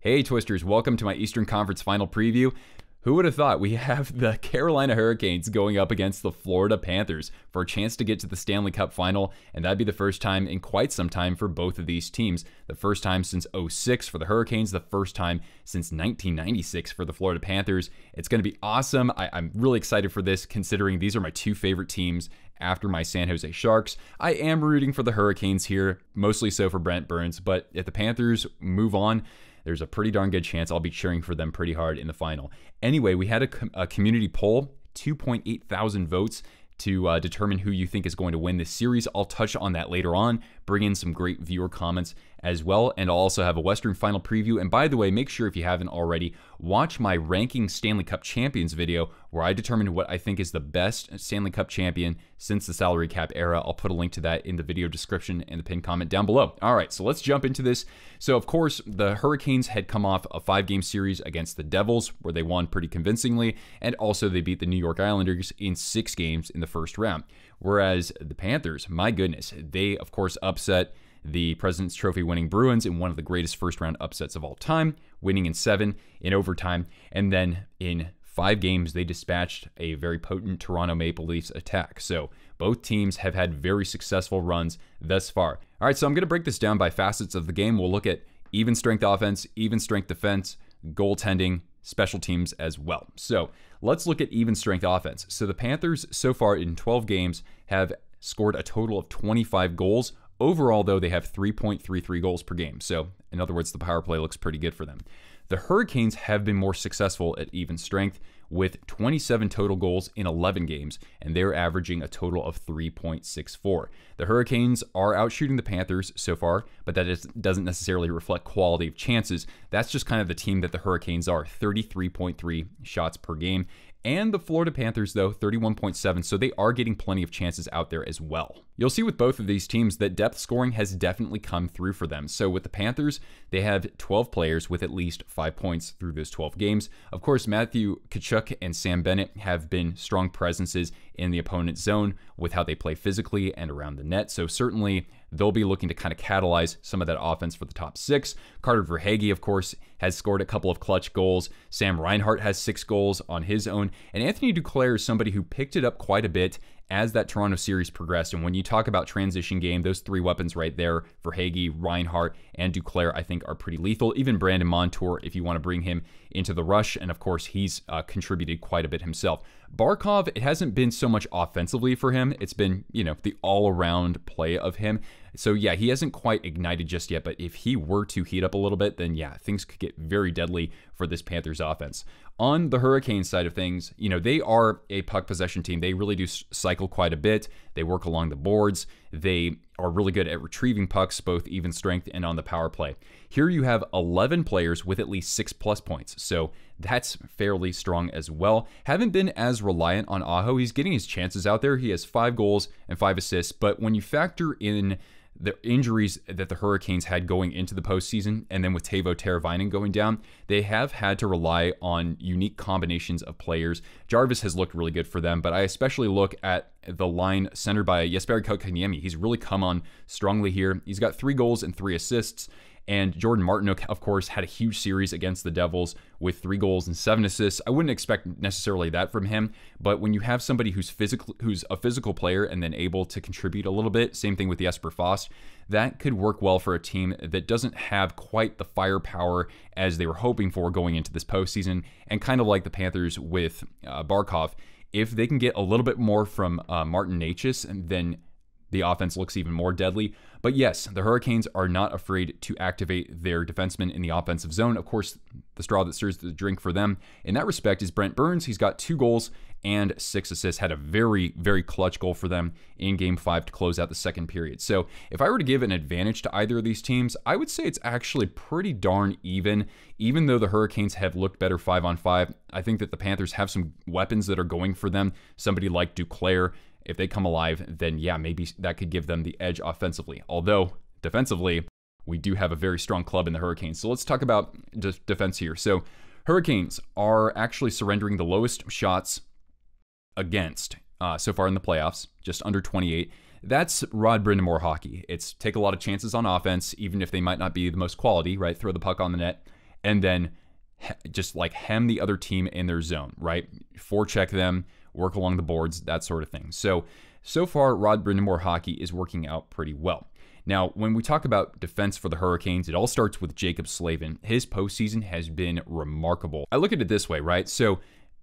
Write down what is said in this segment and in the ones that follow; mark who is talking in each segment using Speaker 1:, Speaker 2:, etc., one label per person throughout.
Speaker 1: Hey Twisters, welcome to my Eastern Conference Final Preview. Who would have thought we have the Carolina Hurricanes going up against the Florida Panthers for a chance to get to the Stanley Cup Final, and that'd be the first time in quite some time for both of these teams. The first time since '06 for the Hurricanes, the first time since 1996 for the Florida Panthers. It's going to be awesome. I'm really excited for this, considering these are my two favorite teams after my San Jose Sharks. I am rooting for the Hurricanes here, mostly so for Brent Burns, but if the Panthers move on, there's a pretty darn good chance I'll be cheering for them pretty hard in the final. Anyway, we had a community poll, 2.8 thousand votes to determine who you think is going to win this series. I'll touch on that later on, bring in some great viewer comments as well, and I'll also have a Western Final preview. And by the way, make sure if you haven't already, watch my ranking Stanley Cup champions video where I determined what I think is the best Stanley Cup champion since the salary cap era. I'll put a link to that in the video description and the pinned comment down below. All right, so let's jump into this. So of course, the Hurricanes had come off a 5-game series against the Devils where they won pretty convincingly, and also they beat the New York Islanders in 6 games in the first round. Whereas the Panthers, my goodness, they of course upset the President's Trophy winning Bruins in one of the greatest first round upsets of all time, winning in 7 in overtime. And then in 5 games, they dispatched a very potent Toronto Maple Leafs attack. So both teams have had very successful runs thus far. All right, so I'm going to break this down by facets of the game. We'll look at even strength offense, even strength defense, goaltending, special teams as well. So let's look at even strength offense. So the Panthers so far in 12 games have scored a total of 25 goals. Overall, though, they have 3.33 goals per game. So, in other words, the power play looks pretty good for them. The Hurricanes have been more successful at even strength with 27 total goals in 11 games, and they're averaging a total of 3.64. The Hurricanes are outshooting the Panthers so far, but that doesn't necessarily reflect quality of chances. That's just kind of the team that the Hurricanes are, 33.3 shots per game. And the Florida Panthers, though, 31.7, so they are getting plenty of chances out there as well. You'll see with both of these teams that depth scoring has definitely come through for them. So with the Panthers, they have 12 players with at least 5 points through those 12 games. Of course, Matthew Tkachuk and Sam Bennett have been strong presences in the opponent's zone with how they play physically and around the net. So certainly they'll be looking to kind of catalyze some of that offense for the top 6. Carter Verhaeghe, of course, has scored a couple of clutch goals. Sam Reinhart has 6 goals on his own. And Anthony Duclair is somebody who picked it up quite a bit as that Toronto series progressed. And when you talk about transition game, those 3 weapons right there, Verhaeghe, Reinhart, and Duclair, I think are pretty lethal. Even Brandon Montour, if you want to bring him into the rush. And of course, he's contributed quite a bit himself. Barkov, it hasn't been so much offensively for him. It's been, the all-around play of him. So yeah, he hasn't quite ignited just yet, but if he were to heat up a little bit, then yeah, things could get very deadly for this Panthers offense. On the Hurricanes side of things, they are a puck possession team. They really do cycle quite a bit. They work along the boards. They are really good at retrieving pucks, both even strength and on the power play. Here you have 11 players with at least 6+ points, so that's fairly strong as well. Haven't been as reliant on Aho. He's getting his chances out there. He has 5 goals and 5 assists, but when you factor in the injuries that the Hurricanes had going into the postseason, and then with Teuvo Teravainen going down, they have had to rely on unique combinations of players. Jarvis has looked really good for them, but I especially look at the line centered by Jesperi Kotkaniemi. He's really come on strongly here. He's got 3 goals and 3 assists. And Jordan Martinook, of course, had a huge series against the Devils with 3 goals and 7 assists. I wouldn't expect necessarily that from him, but when you have somebody who's a physical player and then able to contribute a little bit, same thing with Jesper Fast, that could work well for a team that doesn't have quite the firepower as they were hoping for going into this postseason. And kind of like the Panthers with Barkov, if they can get a little bit more from Martin Necas, then the offense looks even more deadly. But yes, the Hurricanes are not afraid to activate their defensemen in the offensive zone. Of course, the straw that stirs the drink for them in that respect is Brent Burns. He's got 2 goals and 6 assists, had a very, very clutch goal for them in Game 5 to close out the second period. So if I were to give an advantage to either of these teams, I would say it's actually pretty darn even. Even though the Hurricanes have looked better 5-on-5, I think that the Panthers have some weapons that are going for them. Somebody like Duclair, if they come alive, then yeah, maybe that could give them the edge offensively. Although, defensively, we do have a very strong club in the Hurricanes. So let's talk about defense here. So Hurricanes are actually surrendering the lowest shots against so far in the playoffs, just under 28. That's Rod Brind'Amour hockey. It's take a lot of chances on offense, even if they might not be the most quality, right? Throw the puck on the net and then just like hem the other team in their zone, right? Forecheck them, work along the boards, that sort of thing. So far, Rod Brind'Amour hockey is working out pretty well. Now, when we talk about defense for the Hurricanes, it all starts with Jaccob Slavin. His postseason has been remarkable. I look at it this way, right? So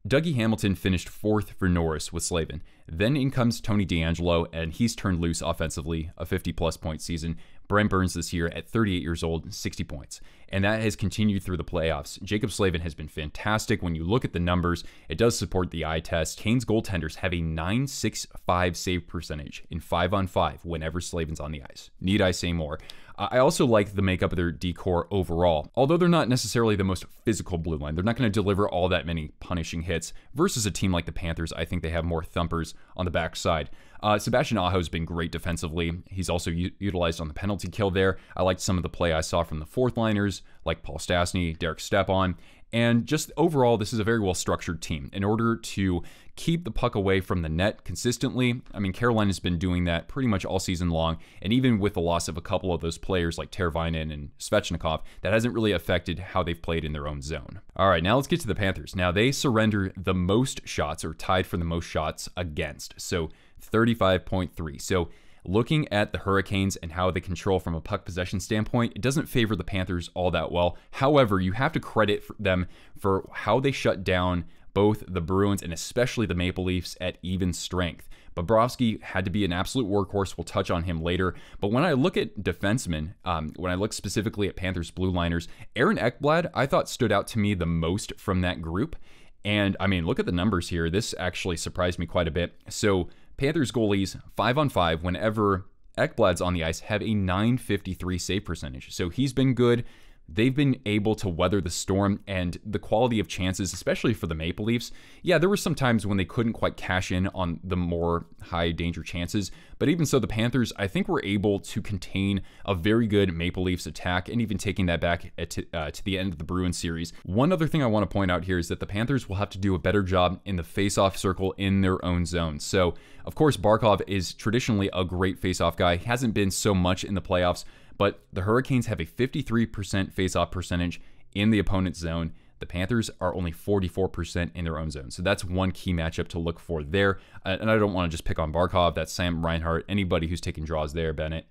Speaker 1: Dougie Hamilton finished 4th for Norris with Slavin. Then in comes Tony DeAngelo, and he's turned loose offensively, a 50-plus point season. Brent Burns this year at 38 years old, 60 points. And that has continued through the playoffs. Jaccob Slavin has been fantastic. When you look at the numbers, it does support the eye test. Canes goaltenders have a .965 save percentage in 5-on-5 whenever Slavin's on the ice. Need I say more? I also like the makeup of their D-core overall. Although they're not necessarily the most physical blue line, they're not going to deliver all that many punishing hits. Versus a team like the Panthers, I think they have more thumpers on the backside. Sebastian Aho has been great defensively. He's also utilized on the penalty kill there. I liked some of the play I saw from the fourth liners, like Paul Stastny, Derek Stepan. And just overall, this is a very well-structured team. In order to keep the puck away from the net consistently, I mean, Carolina's been doing that pretty much all season long, and even with the loss of a couple of those players like Teravainen and Svechnikov, that hasn't really affected how they've played in their own zone. All right, now let's get to the Panthers. Now, they surrender the most shots, or tied for the most shots against, so 35.3. So looking at the Hurricanes and how they control from a puck possession standpoint, it doesn't favor the Panthers all that well. However, you have to credit them for how they shut down both the Bruins and especially the Maple Leafs at even strength. Bobrovsky had to be an absolute workhorse. We'll touch on him later. But when I look at defensemen, when I look specifically at Panthers blue liners, Aaron Ekblad, I thought stood out to me the most from that group. And I mean, look at the numbers here. This actually surprised me quite a bit. So Panthers goalies, 5-on-5, whenever Ekblad's on the ice, have a .953 save percentage. So he's been good. They've been able to weather the storm, and the quality of chances, especially for the Maple Leafs. Yeah, there were some times when they couldn't quite cash in on the more high danger chances, but even so, the Panthers, I think, were able to contain a very good Maple Leafs attack, and even taking that back to the end of the Bruins series. One other thing I want to point out here is that the Panthers will have to do a better job in the face-off circle in their own zone. So, of course, Barkov is traditionally a great face-off guy. He hasn't been so much in the playoffs, but the Hurricanes have a 53% face-off percentage in the opponent's zone. The Panthers are only 44% in their own zone. So that's one key matchup to look for there. And I don't want to just pick on Barkov. That's Sam Reinhart, anybody who's taking draws there, Bennett.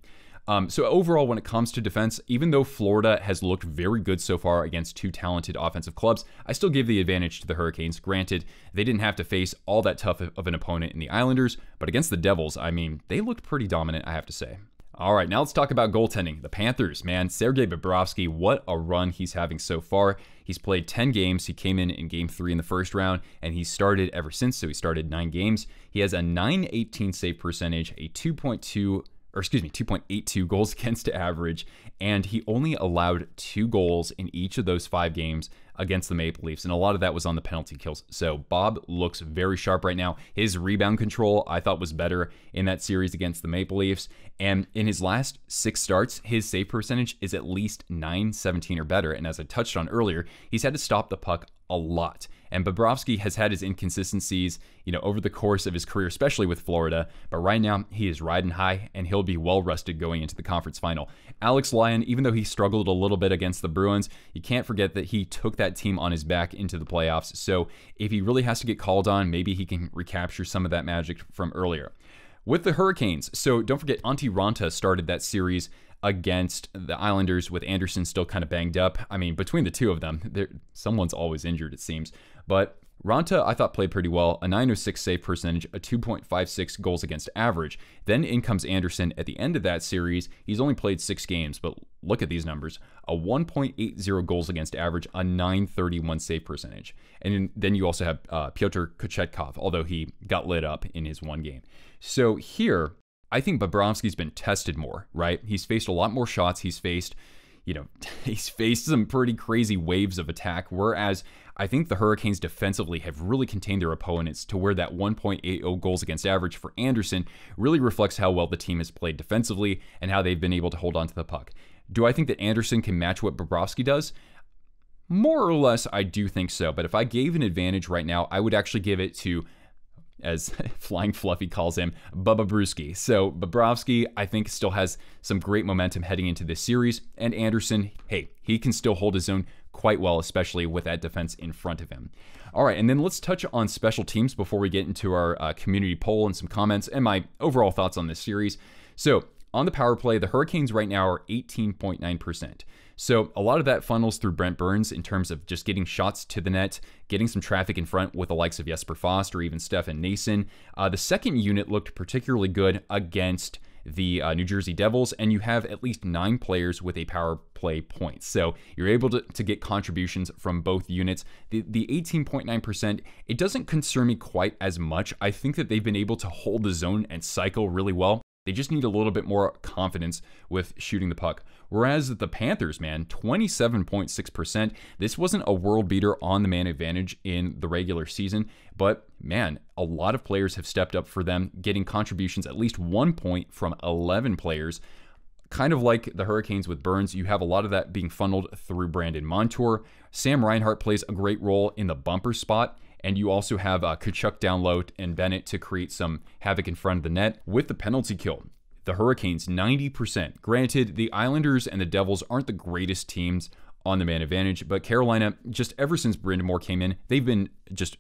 Speaker 1: So overall, when it comes to defense, even though Florida has looked very good so far against two talented offensive clubs, I still give the advantage to the Hurricanes. Granted, they didn't have to face all that tough of an opponent in the Islanders, but against the Devils, I mean, they looked pretty dominant, I have to say. All right, now let's talk about goaltending. The Panthers, man, Sergei Bobrovsky, what a run he's having so far. He's played 10 games. He came in Game 3 in the first round, and he's started ever since, so he started 9 games. He has a .918 save percentage, a 2.82 goals against average, and he only allowed 2 goals in each of those 5 games against the Maple Leafs, and a lot of that was on the penalty kills. So Bob looks very sharp right now. His rebound control, I thought, was better in that series against the Maple Leafs, and in his last 6 starts, his save percentage is at least .917 or better, and as I touched on earlier, he's had to stop the puck a lot. And Bobrovsky has had his inconsistencies, over the course of his career, especially with Florida. But right now, he is riding high, and he'll be well rested going into the conference final. Alex Lyon, even though he struggled a little bit against the Bruins, you can't forget that he took that team on his back into the playoffs. So if he really has to get called on, maybe he can recapture some of that magic from earlier. With the Hurricanes, so don't forget, Antti Raanta started that series against the Islanders with Anderson still kind of banged up. I mean, between the two of them, someone's always injured, it seems. But Raanta, I thought, played pretty well. A .906 save percentage, a 2.56 goals against average. Then in comes Anderson at the end of that series. He's only played 6 games, but look at these numbers. A 1.80 goals against average, a .931 save percentage. And then you also have Pyotr Kochetkov, although he got lit up in his 1 game. So here, I think Bobrovsky's been tested more, right? He's faced a lot more shots. He's faced some pretty crazy waves of attack, whereas I think the Hurricanes defensively have really contained their opponents to where that 1.80 goals against average for Anderson really reflects how well the team has played defensively and how they've been able to hold on to the puck. Do I think that Anderson can match what Bobrovsky does? More or less, I do think so. But if I gave an advantage right now, I would actually give it to, as Flying Fluffy calls him, Bobrovsky. So Bobrovsky, I think, still has some great momentum heading into this series. And Anderson, hey, he can still hold his own quite well, especially with that defense in front of him. All right, and then let's touch on special teams before we get into our community poll and some comments and my overall thoughts on this series. So on the power play, the Hurricanes right now are 18.9%. So a lot of that funnels through Brent Burns in terms of just getting shots to the net, getting some traffic in front with the likes of Jesper Fast or even Stefan Nason. The second unit looked particularly good against the New Jersey Devils, and you have at least 9 players with a power play point. So you're able to get contributions from both units. The 18.9%, it doesn't concern me quite as much. I think that they've been able to hold the zone and cycle really well. They just need a little bit more confidence with shooting the puck. Whereas the Panthers, man, 27.6%. This wasn't a world beater on the man advantage in the regular season, but man, a lot of players have stepped up for them, getting contributions, at least 1 point from 11 players. Kind of like the Hurricanes with Burns, you have a lot of that being funneled through Brandon Montour. Sam Reinhart plays a great role in the bumper spot. And you also have Tkachuk down low and Bennett to create some havoc in front of the net. With the penalty kill, the Hurricanes, 90%. Granted, the Islanders and the Devils aren't the greatest teams on the man advantage, but Carolina, just ever since Brind'Amour came in, they've been just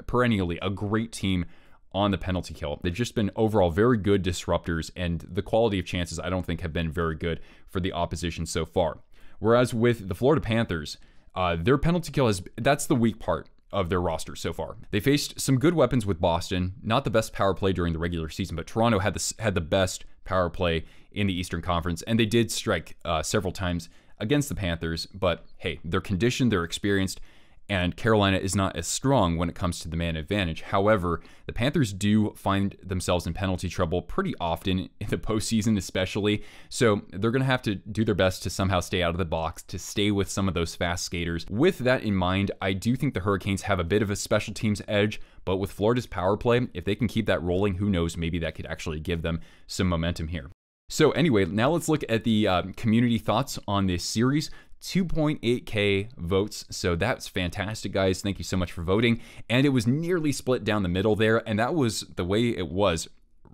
Speaker 1: perennially a great team on the penalty kill. They've just been overall very good disruptors, and the quality of chances I don't think have been very good for the opposition so far. Whereas with the Florida Panthers, their penalty kill that's the weak part of their roster so far. They faced some good weapons with Boston, not the best power play during the regular season, but Toronto had the best power play in the Eastern Conference, and they did strike several times against the Panthers, but hey, they're conditioned, they're experienced, and Carolina is not as strong when it comes to the man advantage. However, the Panthers do find themselves in penalty trouble pretty often in the postseason especially, so they're going to have to do their best to somehow stay out of the box, to stay with some of those fast skaters. With that in mind, I do think the Hurricanes have a bit of a special teams edge, but with Florida's power play, if they can keep that rolling, who knows, maybe that could actually give them some momentum here. So anyway, now let's look at the community thoughts on this series. 2.8K votes, so that's fantastic, guys. Thank you so much for voting. And it was nearly split down the middle there, and that was the way it was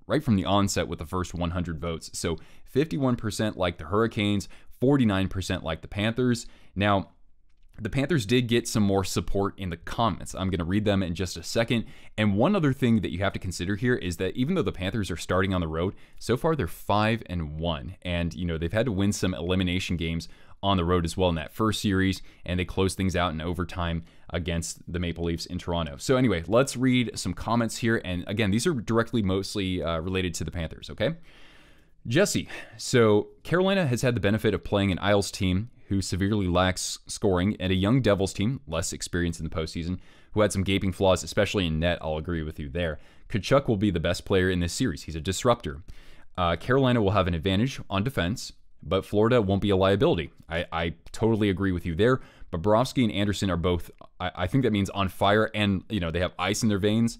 Speaker 1: right from the onset with the first 100 votes. So 51% like the Hurricanes, 49% like the Panthers. Now, the Panthers did get some more support in the comments. I'm going to read them in just a second. And one other thing that you have to consider here is that even though the Panthers are starting on the road, so far they're 5-1. And, you know, they've had to win some elimination games on the road as well in that first series, and they closed things out in overtime against the Maple Leafs in Toronto. So anyway, let's read some comments here. And again, these are directly mostly related to the Panthers, okay? Jesse, so Carolina has had the benefit of playing an Isles team who severely lacks scoring, and a young Devils team, less experienced in the postseason, who had some gaping flaws, especially in net. I'll agree with you there. Tkachuk will be the best player in this series. He's a disruptor. Carolina will have an advantage on defense, but Florida won't be a liability. I totally agree with you there. Bobrovsky and Anderson are both, I think that means on fire, and you know they have ice in their veins.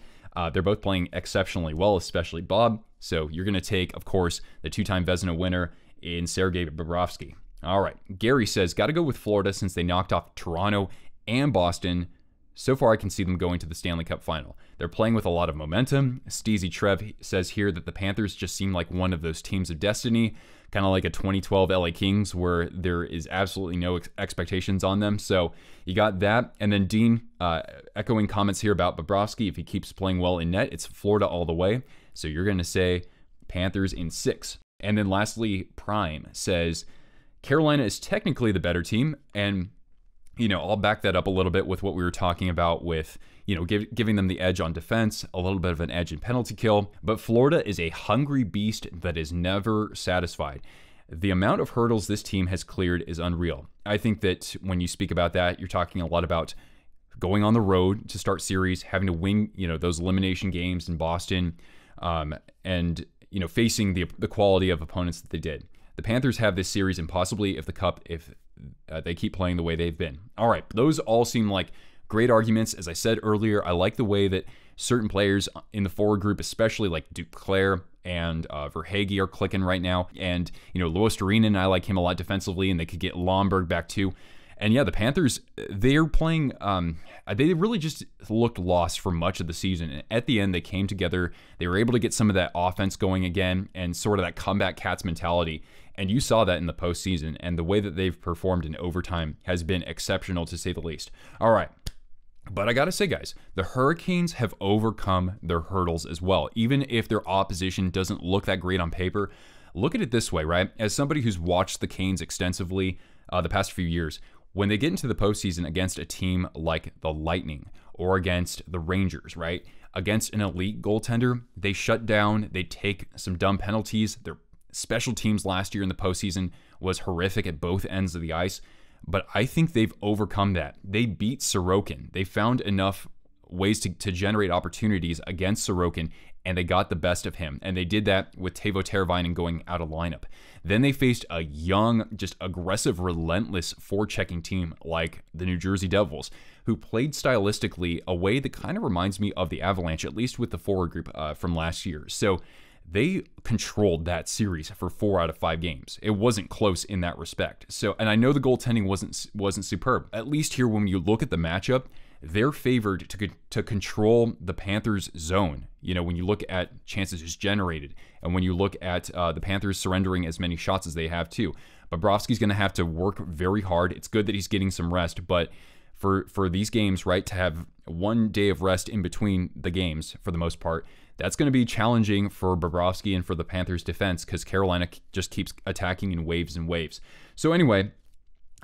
Speaker 1: They're both playing exceptionally well, especially Bob. So you're going to take, of course, the two-time Vezina winner in Sergei Bobrovsky. All right. Gary says, got to go with Florida since they knocked off Toronto and Boston. So far, I can see them going to the Stanley Cup final. They're playing with a lot of momentum. Steezy Trev says here that the Panthers just seem like one of those teams of destiny, kind of like a 2012 LA Kings where there is absolutely no expectations on them. So you got that. And then Dean echoing comments here about Bobrovsky. If he keeps playing well in net, it's Florida all the way. So you're going to say Panthers in 6. And then lastly, Prime says Carolina is technically the better team, and you know, I'll back that up a little bit with what we were talking about with, you know, giving them the edge on defense, a little bit of an edge in penalty kill. But Florida is a hungry beast that is never satisfied. The amount of hurdles this team has cleared is unreal. I think that when you speak about that, you're talking a lot about going on the road to start series, having to win, you know, those elimination games in Boston, and, you know, facing the quality of opponents that they did. The Panthers have this series, and possibly if they keep playing the way they've been. All right, those all seem like great arguments. As I said earlier, I like the way that certain players in the forward group, especially like Duclair and Verhaeghe, are clicking right now. And, you know, Louis Dorinen, I like him a lot defensively, and they could get Lomberg back too. And yeah, the Panthers, they're playing, they really just looked lost for much of the season. And at the end, they came together. They were able to get some of that offense going again and sort of that comeback cats mentality. And you saw that in the postseason. And the way that they've performed in overtime has been exceptional, to say the least. All right. But I got to say, guys, the Hurricanes have overcome their hurdles as well. Even if their opposition doesn't look that great on paper, look at it this way, right? As somebody who's watched the Canes extensively the past few years, when they get into the postseason against a team like the Lightning or against the Rangers, right? Against an elite goaltender, they shut down, they take some dumb penalties. Their special teams last year in the postseason was horrific at both ends of the ice. But I think they've overcome that. They beat Sorokin. They found enough ways to generate opportunities against Sorokin, and they got the best of him. And they did that with Teuvo Teravainen going out of lineup. Then they faced a young, just aggressive, relentless forechecking team like the New Jersey Devils, who played stylistically a way that kind of reminds me of the Avalanche, at least with the forward group from last year. So they controlled that series for 4 out of 5 games. It wasn't close in that respect. So, and I know the goaltending wasn't superb. At least here, when you look at the matchup, they're favored to control the Panthers' zone. You know, when you look at chances generated, and when you look at the Panthers surrendering as many shots as they have too. Bobrovsky's going to have to work very hard. It's good that he's getting some rest, but for these games, right, to have 1 day of rest in between the games for the most part, that's going to be challenging for Bobrovsky and for the Panthers defense, because Carolina just keeps attacking in waves and waves. So anyway,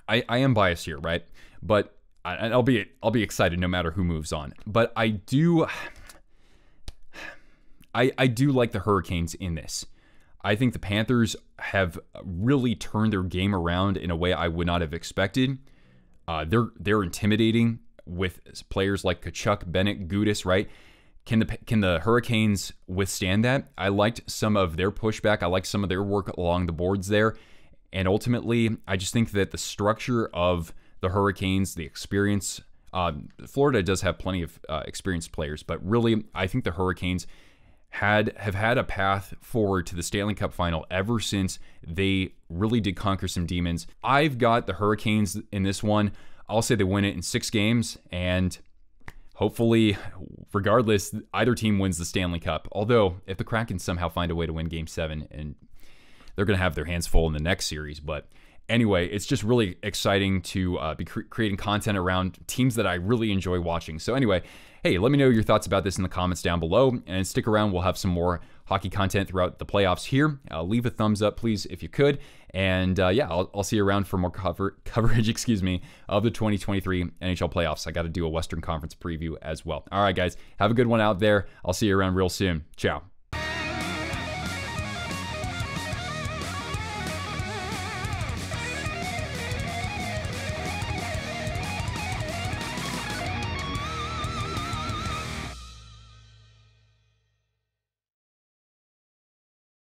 Speaker 1: I am biased here, right? But I'll be excited no matter who moves on. But I do like the Hurricanes in this. I think the Panthers have really turned their game around in a way I would not have expected. They're intimidating with players like Tkachuk, Bennett, Gudis, right? Can the Hurricanes withstand that? I liked some of their pushback. I liked some of their work along the boards there. And ultimately, I just think that the structure of the Hurricanes, the experience, Florida does have plenty of experienced players, but really, I think the Hurricanes have had a path forward to the Stanley Cup final ever since they really did conquer some demons. I've got the Hurricanes in this one. I'll say they win it in 6 games, and hopefully, regardless, either team wins the Stanley Cup. Although, if the Kraken somehow find a way to win Game 7, and they're going to have their hands full in the next series. But anyway, it's just really exciting to be creating content around teams that I really enjoy watching. So anyway, hey, let me know your thoughts about this in the comments down below, and stick around. We'll have some more hockey content throughout the playoffs here. Leave a thumbs up, please, if you could. And yeah, I'll see you around for more coverage, of the 2023 NHL playoffs. I got to do a Western Conference preview as well. All right, guys, have a good one out there. I'll see you around real soon. Ciao.